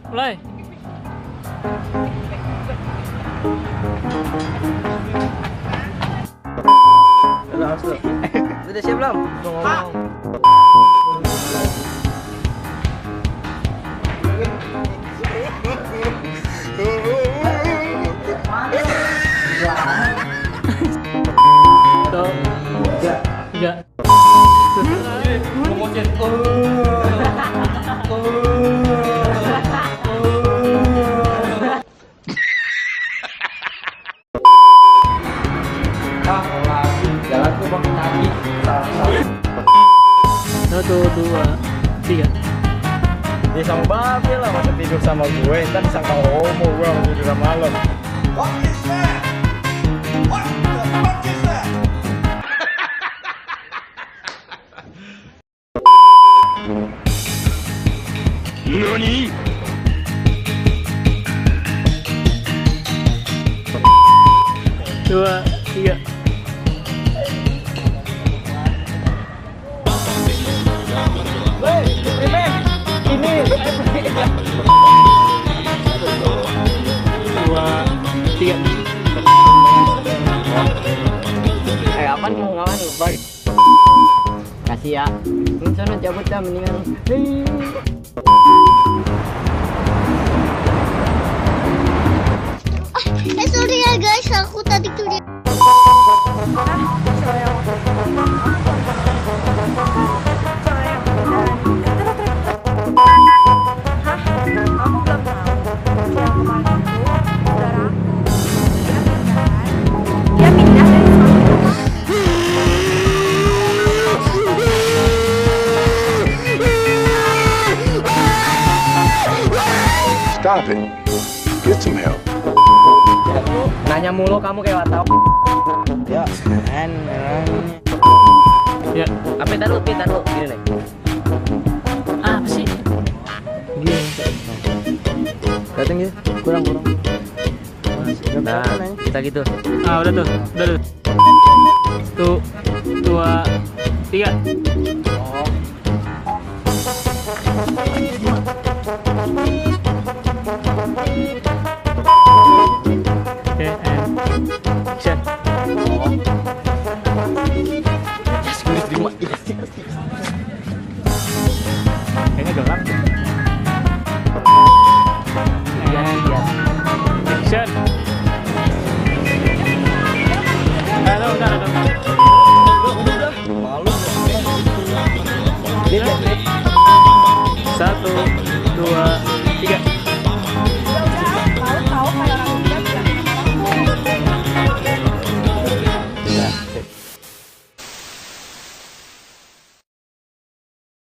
mulai. Udah siap belum? Tuh. Tiga. Jalan tuh pakai kaki. Satu, dua, tiga. Dia sama babe lah, masa tidur sama gue. Ntar disangka homo gue mau tidur sama lo. What is that? What the fuck is that? NANI?! Dua, tiga. Dua, tiga. Apaan mau ngawan lu, Boy? Kasih ya. Ini sana cabut dah mendingan. Sorry ya guys, aku tadi tuh dia. Stop it. Get some help. Nanya mulu kamu kayak tahu. Ya, Ya. apa taruh gini nih. Apa sih? Gini. Datang gitu. Kurang. Nah, kita gitu. Ah, udah tuh. Tuh, dua, tiga. Oke, and action. Kayaknya gelap. Action. Udah. Dia